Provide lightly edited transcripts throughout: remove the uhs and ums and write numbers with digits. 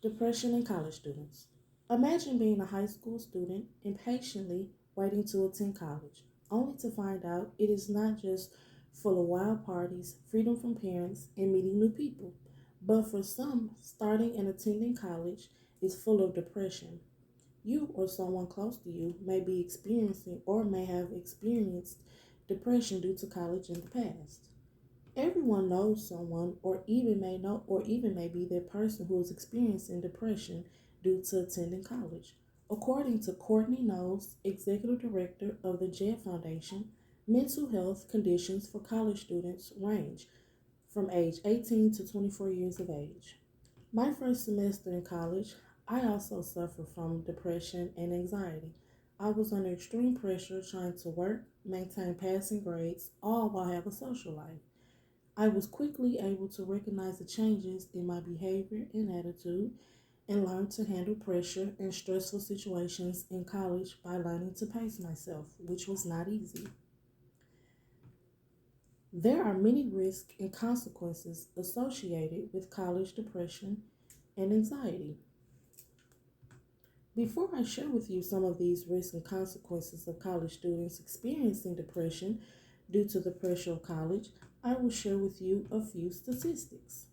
Depression in college students. Imagine being a high school student impatiently waiting to attend college, only to find out it is not just full of wild parties, freedom from parents, and meeting new people, but for some, starting and attending college is full of depression. You or someone close to you may be experiencing or may have experienced depression due to college in the past. Everyone knows someone or even may be that person who is experiencing depression due to attending college. According to Courtney Knowles, executive director of the JED Foundation, mental health conditions for college students range from age 18 to 24 years of age. My first semester in college, I also suffered from depression and anxiety. I was under extreme pressure trying to work, maintain passing grades, all while having a social life. I was quickly able to recognize the changes in my behavior and attitude and learn to handle pressure and stressful situations in college by learning to pace myself, which was not easy. There are many risks and consequences associated with college depression and anxiety. Before I share with you some of these risks and consequences of college students experiencing depression due to the pressure of college, I will share with you a few statistics.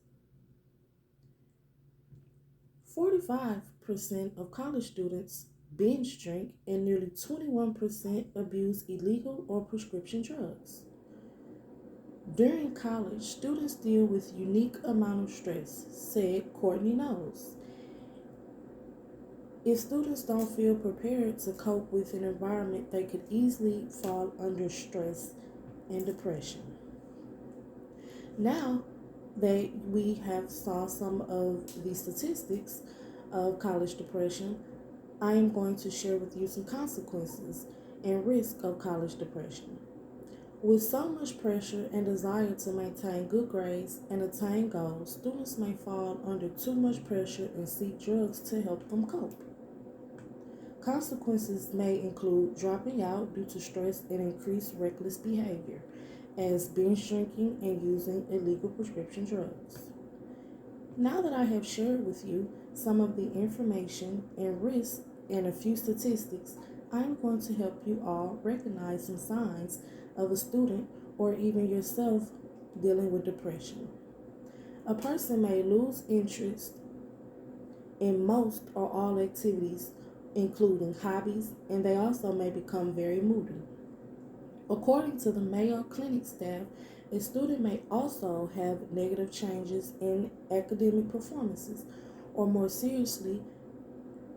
45% of college students binge drink and nearly 21% abuse illegal or prescription drugs. During college, students deal with unique amount of stress, said Courtney Knowles. If students don't feel prepared to cope with an environment, they could easily fall under stress and depression. Now that we have saw some of the statistics of college depression, I am going to share with you some consequences and risk of college depression. With so much pressure and desire to maintain good grades and attain goals, students may fall under too much pressure and seek drugs to help them cope. Consequences may include dropping out due to stress and increased reckless behavior, as binge drinking and using illegal prescription drugs. Now that I have shared with you some of the information and risks and a few statistics, I'm going to help you all recognize some signs of a student or even yourself dealing with depression. A person may lose interest in most or all activities, including hobbies, and they also may become very moody. According to the Mayo Clinic staff, a student may also have negative changes in academic performances, or more seriously,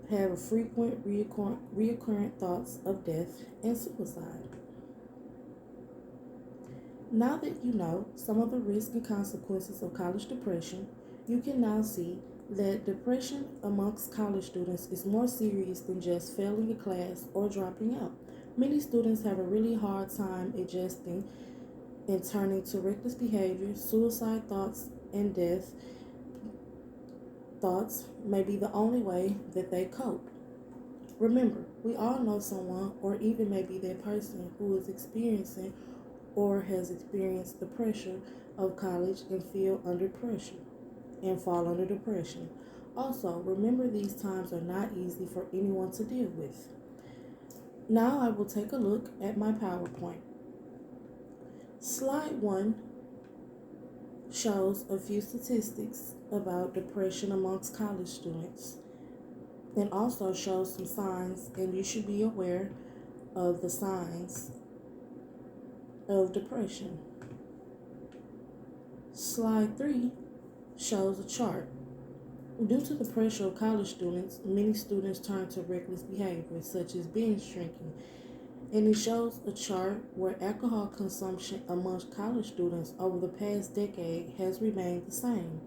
have frequent reoccurrent thoughts of death and suicide. Now that you know some of the risks and consequences of college depression, you can now see that depression amongst college students is more serious than just failing a class or dropping out. Many students have a really hard time adjusting and turning to reckless behavior, suicide thoughts, and death thoughts may be the only way that they cope. Remember, we all know someone, or even maybe that person, who is experiencing or has experienced the pressure of college and feel under pressure and fall under depression. Also, remember these times are not easy for anyone to deal with. Now I will take a look at my PowerPoint. Slide 1 shows a few statistics about depression amongst college students and also shows some signs, and you should be aware of the signs of depression. Slide 3 shows a chart. Due to the pressure of college students, many students turn to reckless behavior such as binge drinking, and it shows a chart where alcohol consumption amongst college students over the past decade has remained the same.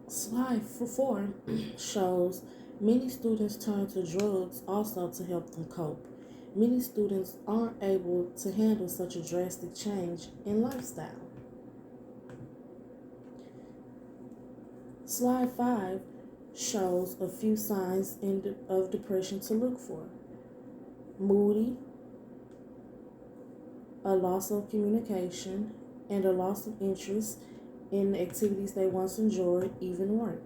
Slide 4 shows many students turn to drugs also to help them cope. Many students aren't able to handle such a drastic change in lifestyle. Slide 5 shows a few signs of depression to look for: moody, a loss of communication, and a loss of interest in activities they once enjoyed, even work.